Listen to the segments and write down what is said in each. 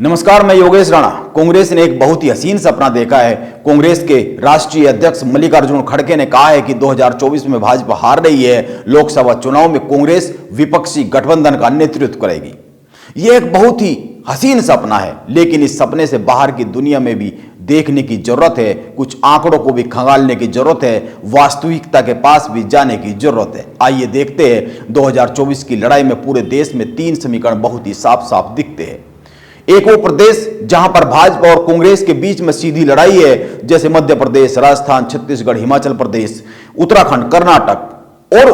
नमस्कार, मैं योगेश राणा। कांग्रेस ने एक बहुत ही हसीन सपना देखा है। कांग्रेस के राष्ट्रीय अध्यक्ष मल्लिकार्जुन खड़गे ने कहा है कि 2024 में भाजपा हार रही है, लोकसभा चुनाव में कांग्रेस विपक्षी गठबंधन का नेतृत्व करेगी। यह एक बहुत ही हसीन सपना है, लेकिन इस सपने से बाहर की दुनिया में भी देखने की जरूरत है, कुछ आंकड़ों को भी खंगालने की जरूरत है, वास्तविकता के पास भी जाने की जरूरत है। आइए देखते हैं 2024 की लड़ाई में पूरे देश में 3 समीकरण बहुत ही साफ साफ दिखते हैं। एक वो प्रदेश जहां पर भाजपा और कांग्रेस के बीच में सीधी लड़ाई है, जैसे मध्य प्रदेश, राजस्थान, छत्तीसगढ़, हिमाचल प्रदेश, उत्तराखंड, कर्नाटक और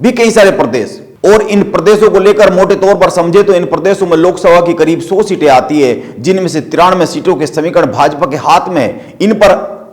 भी कई सारे प्रदेश। और इन प्रदेशों को लेकर मोटे तौर पर समझे तो इन प्रदेशों में लोकसभा की करीब 100 सीटें आती है, जिनमें से 93 सीटों के समीकरण भाजपा के हाथ में है। इन पर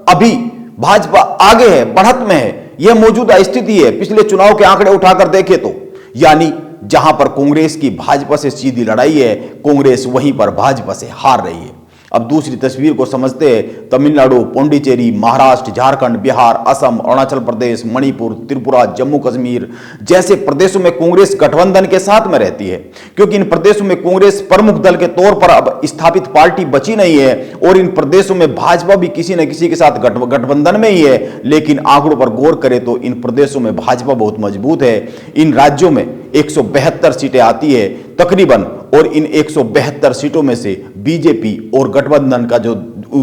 अभी भाजपा आगे है, बढ़त में है। यह मौजूदा स्थिति है। पिछले चुनाव के आंकड़े उठाकर देखें तो, यानी जहां पर कांग्रेस की भाजपा से सीधी लड़ाई है, कांग्रेस वहीं पर भाजपा से हार रही है। अब दूसरी तस्वीर को समझते हैं। तमिलनाडु, पौंडीचेरी, महाराष्ट्र, झारखंड, बिहार, असम, अरुणाचल प्रदेश, मणिपुर, त्रिपुरा, जम्मू कश्मीर जैसे प्रदेशों में कांग्रेस गठबंधन के साथ में रहती है, क्योंकि इन प्रदेशों में कांग्रेस प्रमुख दल के तौर पर अब स्थापित पार्टी बची नहीं है और इन प्रदेशों में भाजपा भी किसी न किसी के साथ गठबंधन में ही है। लेकिन आंकड़ों पर गौर करें तो इन प्रदेशों में भाजपा बहुत मजबूत है। इन राज्यों में 172 सीटें आती है तकरीबन, और इन 172 सीटों में से बीजेपी और गठबंधन का जो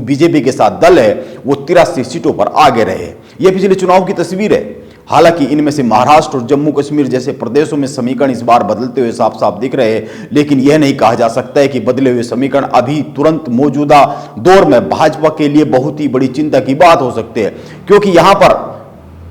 बीजेपी के साथ दल है वो 83 सीटों पर आगे रहे। यह पिछले चुनाव की तस्वीर है। हालांकि इनमें से महाराष्ट्र और जम्मू कश्मीर जैसे प्रदेशों में समीकरण इस बार बदलते हुए साफ साफ दिख रहे हैं, लेकिन यह नहीं कहा जा सकता है कि बदले हुए समीकरण अभी तुरंत मौजूदा दौर में भाजपा के लिए बहुत ही बड़ी चिंता की बात हो सकती है, क्योंकि यहां पर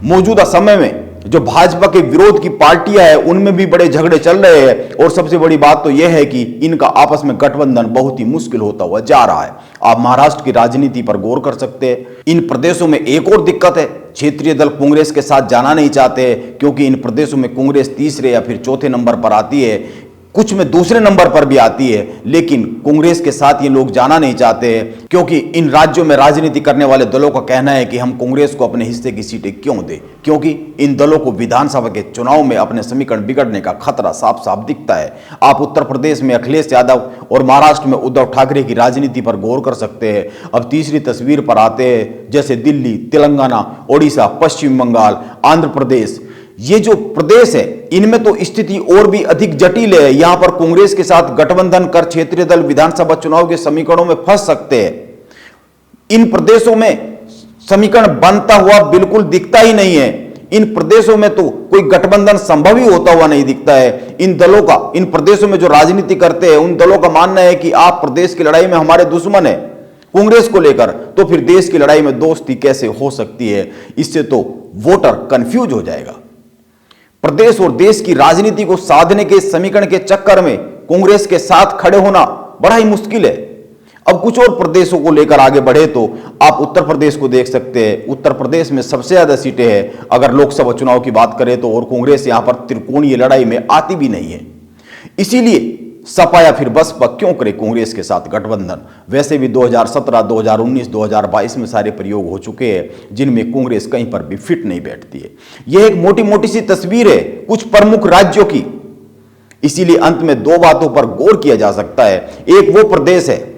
मौजूदा समय में जो भाजपा के विरोध की पार्टियां हैं उनमें भी बड़े झगड़े चल रहे हैं। और सबसे बड़ी बात तो यह है कि इनका आपस में गठबंधन बहुत ही मुश्किल होता हुआ जा रहा है। आप महाराष्ट्र की राजनीति पर गौर कर सकते हैं। इन प्रदेशों में एक और दिक्कत है, क्षेत्रीय दल कांग्रेस के साथ जाना नहीं चाहते, क्योंकि इन प्रदेशों में कांग्रेस तीसरे या फिर चौथे नंबर पर आती है, कुछ में दूसरे नंबर पर भी आती है। लेकिन कांग्रेस के साथ ये लोग जाना नहीं चाहते, क्योंकि इन राज्यों में राजनीति करने वाले दलों का कहना है कि हम कांग्रेस को अपने हिस्से की सीटें क्यों दें, क्योंकि इन दलों को विधानसभा के चुनाव में अपने समीकरण बिगड़ने का खतरा साफ साफ दिखता है। आप उत्तर प्रदेश में अखिलेश यादव और महाराष्ट्र में उद्धव ठाकरे की राजनीति पर गौर कर सकते हैं। अब तीसरी तस्वीर पर आते हैं, जैसे दिल्ली, तेलंगाना, ओडिशा, पश्चिम बंगाल, आंध्र प्रदेश। ये जो प्रदेश है इनमें तो स्थिति और भी अधिक जटिल है। यहां पर कांग्रेस के साथ गठबंधन कर क्षेत्रीय दल विधानसभा चुनाव के समीकरणों में फंस सकते हैं। इन प्रदेशों में समीकरण बनता हुआ बिल्कुल दिखता ही नहीं है। इन प्रदेशों में तो कोई गठबंधन संभव ही होता हुआ नहीं दिखता है। इन दलों का, इन प्रदेशों में जो राजनीति करते हैं उन दलों का मानना है कि आप प्रदेश की लड़ाई में हमारे दुश्मन है कांग्रेस को लेकर, तो फिर देश की लड़ाई में दोस्ती कैसे हो सकती है। इससे तो वोटर कंफ्यूज हो जाएगा। प्रदेश और देश की राजनीति को साधने के समीकरण के चक्कर में कांग्रेस के साथ खड़े होना बड़ा ही मुश्किल है। अब कुछ और प्रदेशों को लेकर आगे बढ़े तो आप उत्तर प्रदेश को देख सकते हैं। उत्तर प्रदेश में सबसे ज्यादा सीटें हैं अगर लोकसभा चुनाव की बात करें तो, और कांग्रेस यहां पर त्रिकोणीय लड़ाई में आती भी नहीं है। इसीलिए सपा या फिर बसपा क्यों करे कांग्रेस के साथ गठबंधन। वैसे भी 2017, 2019, 2022 में सारे प्रयोग हो चुके हैं जिनमें कांग्रेस कहीं पर भी फिट नहीं बैठती है। यह एक मोटी मोटी सी तस्वीर है कुछ प्रमुख राज्यों की। इसीलिए अंत में 2 बातों पर गौर किया जा सकता है। एक वो प्रदेश है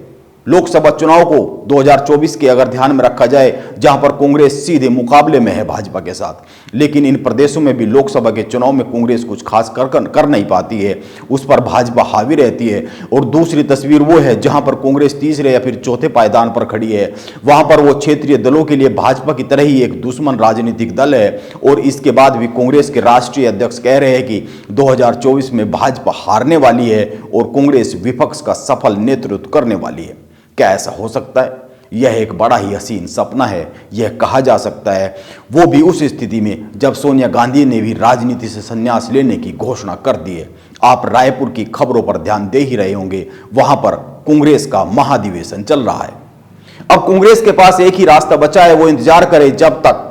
लोकसभा चुनाव को 2024 के अगर ध्यान में रखा जाए जहां पर कांग्रेस सीधे मुकाबले में है भाजपा के साथ, लेकिन इन प्रदेशों में भी लोकसभा के चुनाव में कांग्रेस कुछ खास कर नहीं पाती है, उस पर भाजपा हावी रहती है। और दूसरी तस्वीर वो है जहां पर कांग्रेस तीसरे या फिर चौथे पायदान पर खड़ी है, वहां पर वो क्षेत्रीय दलों के लिए भाजपा की तरह ही एक दुश्मन राजनीतिक दल है। और इसके बाद भी कांग्रेस के राष्ट्रीय अध्यक्ष कह रहे हैं कि 2024 में भाजपा हारने वाली है और कांग्रेस विपक्ष का सफल नेतृत्व करने वाली है। क्या ऐसा हो सकता है? यह एक बड़ा ही हसीन सपना है। यह कहा जा सकता है वो भी उस स्थिति में जब सोनिया गांधी ने भी राजनीति से संन्यास लेने की घोषणा कर दी है। आप रायपुर की खबरों पर ध्यान दे ही रहे होंगे, वहां पर कांग्रेस का महाधिवेशन चल रहा है। अब कांग्रेस के पास एक ही रास्ता बचा है, वो इंतजार करे जब तक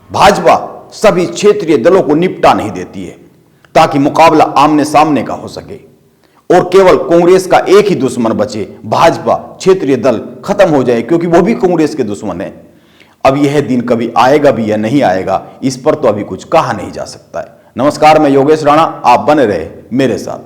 भाजपा सभी क्षेत्रीय दलों को निपटा नहीं देती है, ताकि मुकाबला आमने सामने का हो सके और केवल कांग्रेस का एक ही दुश्मन बचे, भाजपा क्षेत्रीय दल खत्म हो जाए, क्योंकि वो भी कांग्रेस के दुश्मन है। अब यह दिन कभी आएगा भी या नहीं आएगा, इस पर तो अभी कुछ कहा नहीं जा सकता है। नमस्कार, मैं योगेश राणा, आप बने रहे मेरे साथ।